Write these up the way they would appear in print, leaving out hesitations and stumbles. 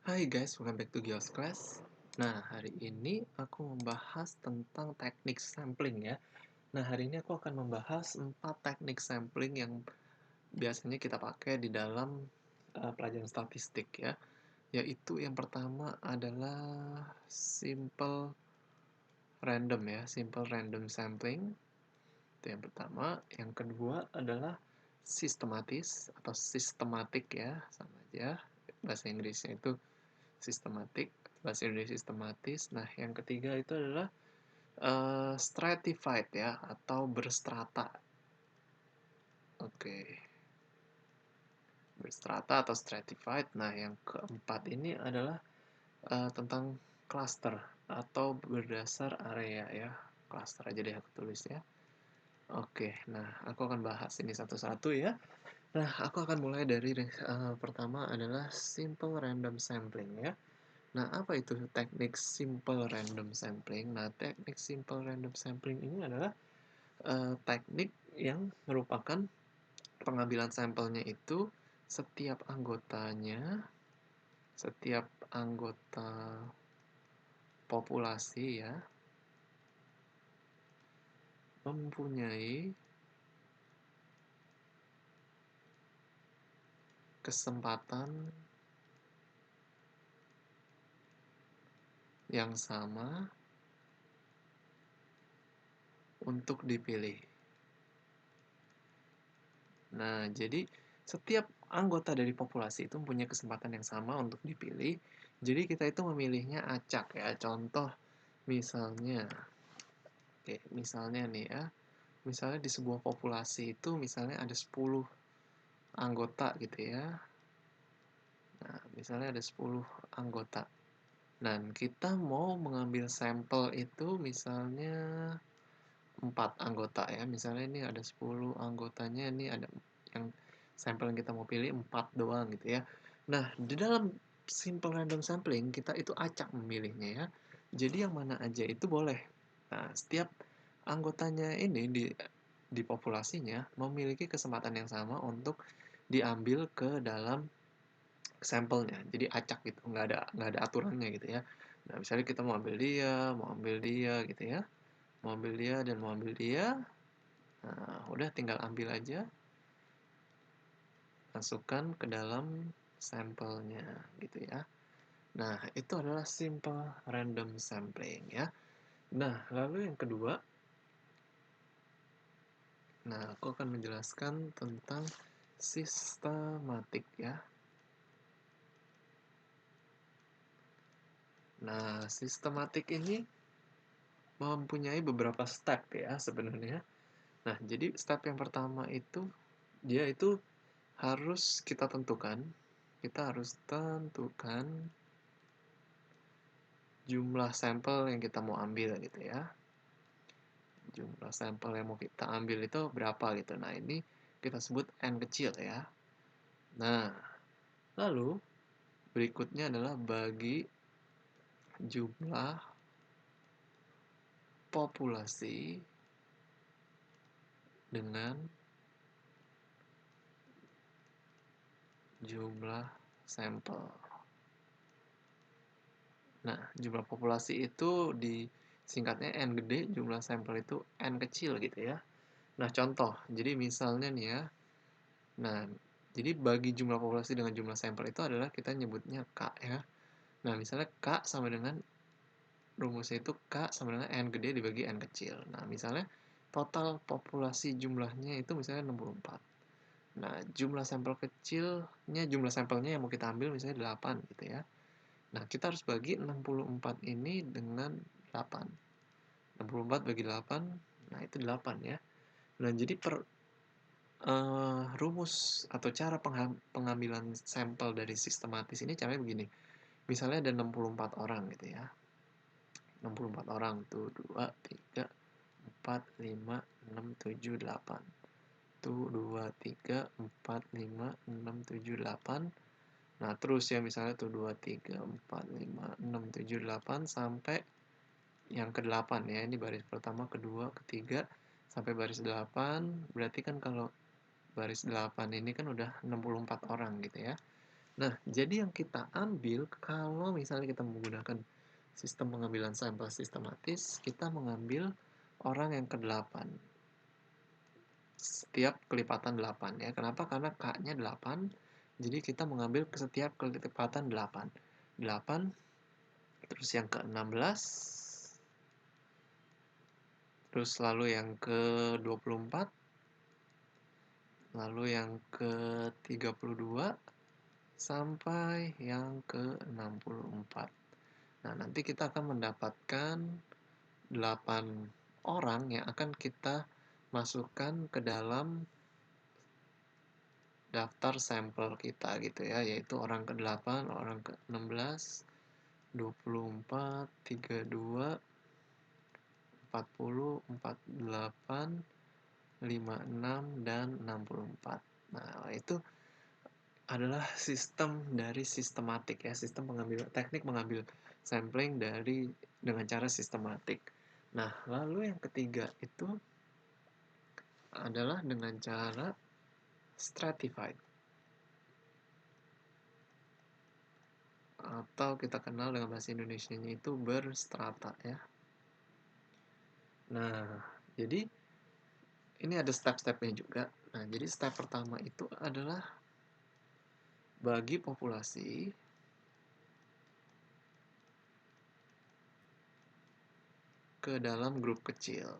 Hai guys, welcome back to Gios Class. Nah, hari ini aku membahas tentang teknik sampling ya. Nah, hari ini aku akan membahas 4 teknik sampling yang biasanya kita pakai di dalam pelajaran statistik ya. Yaitu yang pertama adalah simple random ya, simple random sampling. Itu yang pertama. Yang kedua adalah sistematis atau sistematik ya, sama aja. Bahasa Inggrisnya itu sistematik, bahasa Indonesia sistematis. Nah, yang ketiga itu adalah stratified ya, atau berstrata. Oke, berstrata atau stratified. Nah, yang keempat ini adalah tentang cluster atau berdasar area ya. Cluster aja deh aku tulis ya. Oke, nah aku akan bahas ini satu-satu ya. Nah, aku akan mulai dari pertama adalah simple random sampling ya. Nah, apa itu teknik simple random sampling? Nah, teknik simple random sampling ini adalah teknik yang merupakan pengambilan sampelnya itu setiap anggotanya, setiap anggota populasi ya, mempunyai kesempatan yang sama untuk dipilih. Nah, jadi setiap anggota dari populasi itu mempunyai kesempatan yang sama untuk dipilih. Jadi kita itu memilihnya acak ya. Contoh misalnya, oke, misalnya nih ya, misalnya di sebuah populasi itu misalnya ada 10 anggota gitu ya. Nah, misalnya ada 10 anggota. Dan kita mau mengambil sampel itu misalnya 4 anggota ya. Misalnya ini ada 10 anggotanya, ini ada yang sampel yang kita mau pilih 4 doang gitu ya. Nah, di dalam simple random sampling kita itu acak memilihnya ya. Jadi yang mana aja itu boleh. Nah, setiap anggotanya ini di populasinya memiliki kesempatan yang sama untuk diambil ke dalam sampelnya. Jadi acak gitu, nggak ada aturannya gitu ya. Nah, misalnya kita mau ambil dia gitu ya. Mau ambil dia dan mau ambil dia. Nah, udah tinggal ambil aja, masukkan ke dalam sampelnya gitu ya. Nah, itu adalah simple random sampling ya. Nah, lalu yang kedua, nah aku akan menjelaskan tentang sistematik ya. Nah, sistematik ini mempunyai beberapa step ya sebenarnya. Nah, jadi step yang pertama itu dia itu harus kita harus tentukan jumlah sampel yang kita mau ambil gitu ya. Jumlah sampel yang mau kita ambil itu berapa gitu. Nah, ini kita sebut N kecil ya. Nah, lalu berikutnya adalah bagi jumlah populasi dengan jumlah sampel. Nah, jumlah populasi itu disingkatnya N gede, jumlah sampel itu N kecil gitu ya. Nah, contoh, jadi misalnya nih ya, nah, jadi bagi jumlah populasi dengan jumlah sampel itu adalah kita nyebutnya K ya. Nah, misalnya K sama dengan rumusnya itu K sama dengan N gede dibagi N kecil. Nah, misalnya total populasi jumlahnya itu misalnya 64. Nah, jumlah sampelnya yang mau kita ambil misalnya 8 gitu ya. Nah, kita harus bagi 64 ini dengan 8. 64 bagi 8, nah itu 8 ya. Nah, jadi rumus atau cara pengambilan sampel dari sistematis ini caranya begini. Misalnya ada 64 orang gitu ya. 64 orang tuh 2, 3, 4, 5, 6, 7, 8. Tuh 2, 3, 4, 5, 6, 7, 8. Nah, terus ya misalnya tuh 2, 3, 4, 5, 6, 7, 8 sampai yang ke-8 ya. Ini baris pertama, kedua, ketiga sampai baris 8. Berarti kan kalau baris 8 ini kan udah 64 orang gitu ya. Nah, jadi yang kita ambil kalau misalnya kita menggunakan sistem pengambilan sampel sistematis, kita mengambil orang yang ke-8. Setiap kelipatan 8 ya. Kenapa? Karena K-nya 8. Jadi kita mengambil setiap kelipatan 8. 8 terus yang ke-16, terus lalu yang ke-24, lalu yang ke-32 sampai yang ke-64. Nah, nanti kita akan mendapatkan 8 orang yang akan kita masukkan ke dalam daftar sampel kita gitu ya, yaitu orang ke-8, orang ke-16, 24, 32, 40, 48, 56, dan 64. Nah, itu adalah sistem dari sistematik ya, teknik mengambil sampling dengan cara sistematik. Nah, lalu yang ketiga itu adalah dengan cara stratified, atau kita kenal dengan bahasa Indonesianya itu berstrata ya. Nah, jadi ini ada step-stepnya juga. Nah, jadi step pertama itu adalah bagi populasi ke dalam grup kecil.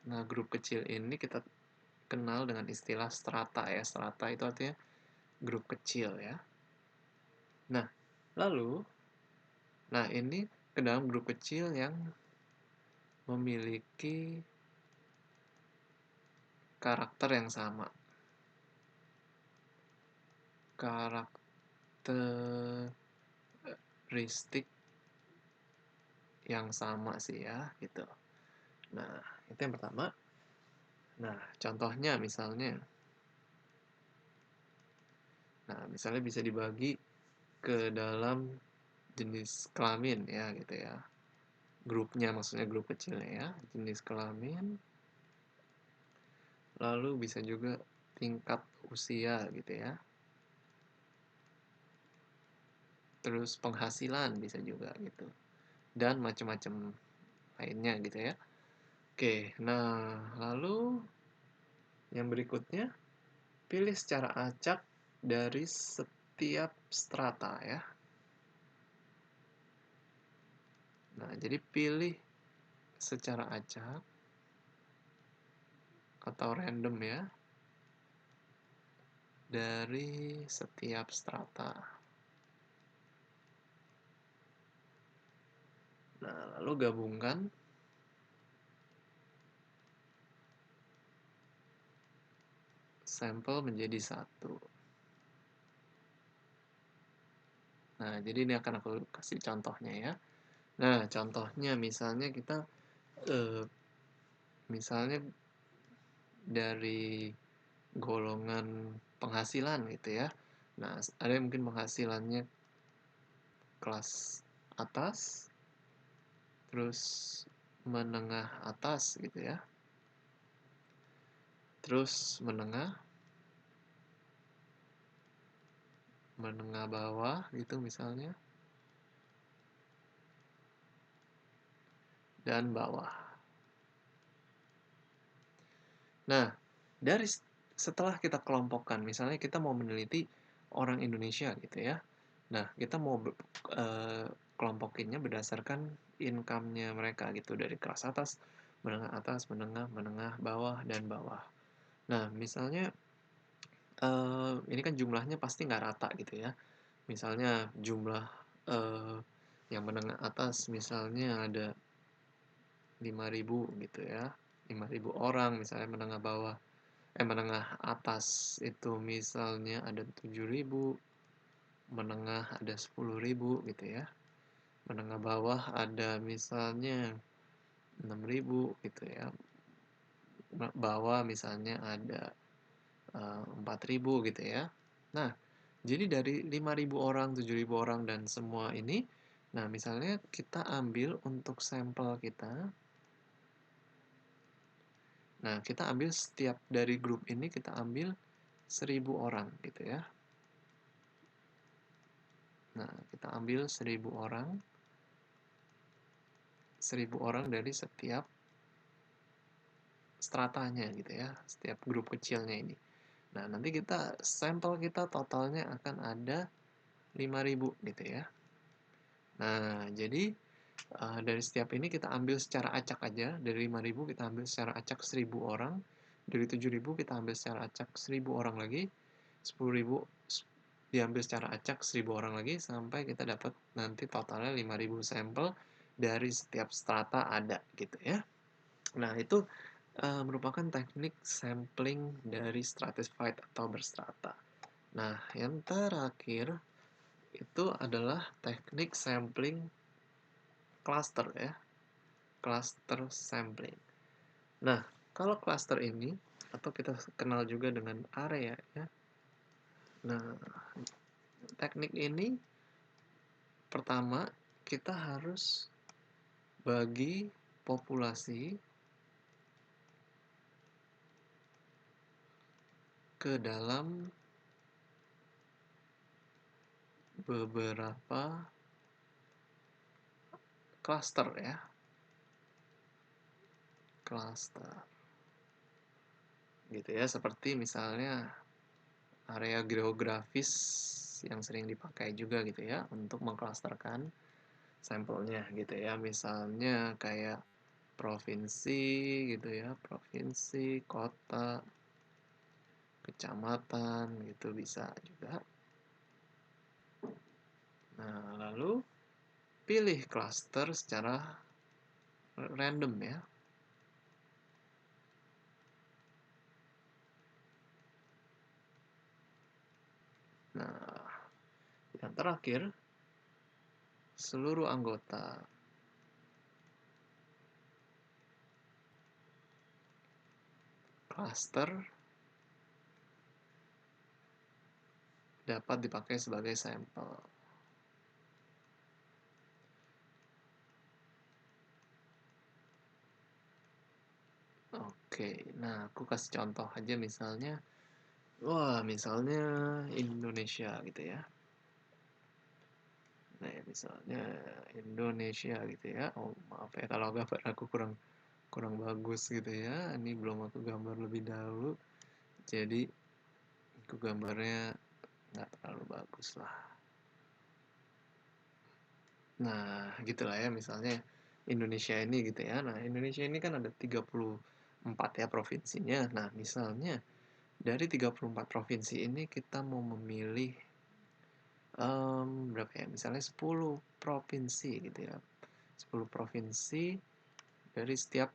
Nah, grup kecil ini kita kenal dengan istilah strata ya. Strata itu artinya grup kecil ya. Nah, ini ke dalam grup kecil yang memiliki karakter yang sama. Karakteristik yang sama sih ya, gitu. Nah, itu yang pertama. Nah, contohnya misalnya bisa dibagi ke dalam jenis kelamin ya gitu ya. Grupnya maksudnya grup kecilnya ya, jenis kelamin. Lalu bisa juga tingkat usia gitu ya. Terus penghasilan bisa juga gitu. Dan macam-macam lainnya gitu ya. Oke, nah lalu yang berikutnya pilih secara acak dari setiap strata ya. Nah, jadi pilih secara acak atau random ya dari setiap strata. Nah, lalu gabungkan sampel menjadi satu. Nah, jadi ini akan aku kasih contohnya ya. Nah, contohnya misalnya kita misalnya dari golongan penghasilan gitu ya. Nah, ada yang mungkin penghasilannya kelas atas, terus menengah atas gitu ya. Terus menengah bawah gitu misalnya. Dan bawah. Nah, setelah kita kelompokkan, misalnya kita mau meneliti orang Indonesia gitu ya. Nah, kita mau kelompokinnya berdasarkan income-nya mereka gitu, dari kelas atas, menengah, bawah, dan bawah. Nah, misalnya ini kan jumlahnya pasti nggak rata gitu ya. Misalnya jumlah yang menengah atas misalnya ada 5.000 gitu ya. 5.000 orang misalnya. Menengah atas itu misalnya ada 7.000, menengah ada 10.000 gitu ya. Menengah bawah ada misalnya 6.000 gitu ya. Bawah misalnya ada 4.000 gitu ya. Nah, jadi dari 5.000 orang, 7.000 orang dan semua ini, nah misalnya kita ambil untuk sampel kita. Nah, kita ambil setiap dari grup ini kita ambil 1000 orang gitu ya. Nah, kita ambil 1000 orang. 1000 orang dari setiap stratanya gitu ya, setiap grup kecilnya ini. Nah, nanti sampel kita totalnya akan ada 5000 gitu ya. Nah, jadi dari setiap ini kita ambil secara acak aja. Dari 5000 kita ambil secara acak 1000 orang. Dari 7000 kita ambil secara acak 1000 orang lagi. 10.000 diambil secara acak 1000 orang lagi sampai kita dapat nanti totalnya 5000 sampel dari setiap strata ada gitu ya. Nah, itu merupakan teknik sampling dari stratified atau berstrata. Nah, yang terakhir itu adalah teknik sampling cluster ya, cluster sampling. Nah, kalau cluster ini atau kita kenal juga dengan area ya. Nah, teknik ini pertama kita harus bagi populasi ke dalam beberapa cluster ya. Cluster. Gitu ya, seperti misalnya area geografis yang sering dipakai juga gitu ya untuk mengklasterkan sampelnya gitu ya. Misalnya kayak provinsi gitu ya, provinsi, kota, kecamatan gitu bisa juga. Nah, lalu pilih cluster secara random ya. Nah, yang terakhir, seluruh anggota cluster dapat dipakai sebagai sampel. Oke, nah aku kasih contoh aja misalnya, misalnya Indonesia gitu ya. Nah, misalnya Indonesia gitu ya. Oh, maaf ya kalau gambar aku kurang kurang bagus gitu ya. Ini belum aku gambar lebih dahulu. Jadi aku gambarnya nggak terlalu bagus lah. Nah, gitulah ya misalnya Indonesia ini gitu ya. Nah, Indonesia ini kan ada 34 ya provinsinya. Nah, misalnya dari 34 provinsi ini kita mau memilih berapa ya? Misalnya 10 provinsi gitu ya. 10 provinsi dari setiap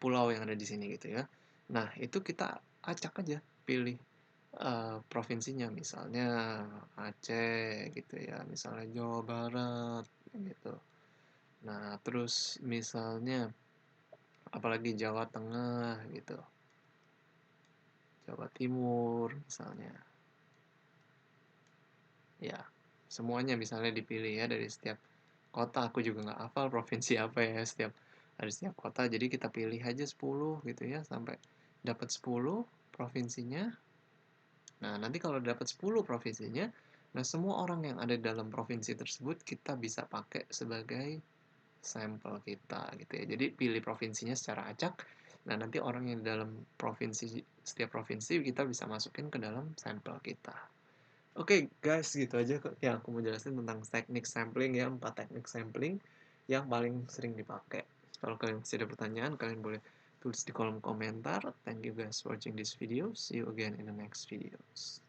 pulau yang ada di sini gitu ya. Nah, itu kita acak aja pilih provinsinya, misalnya Aceh gitu ya, misalnya Jawa Barat gitu. Nah, terus misalnya apalagi Jawa Tengah gitu, Jawa Timur misalnya. Ya, semuanya misalnya dipilih ya dari setiap kota. Aku juga nggak hafal provinsi apa ya dari setiap kota. Jadi kita pilih aja 10 gitu ya sampai dapat 10 provinsinya. Nah, nanti kalau dapat 10 provinsinya, nah semua orang yang ada dalam provinsi tersebut kita bisa pakai sebagai sampel kita gitu ya. Jadi pilih provinsinya secara acak. Nah, nanti orang yang di dalam setiap provinsi kita bisa masukin ke dalam sampel kita. Oke, guys, gitu aja yang aku mau jelasin tentang teknik sampling ya, 4 teknik sampling yang paling sering dipakai. Kalau kalian masih ada pertanyaan, kalian boleh tulis di kolom komentar. Thank you guys for watching this video. See you again in the next videos.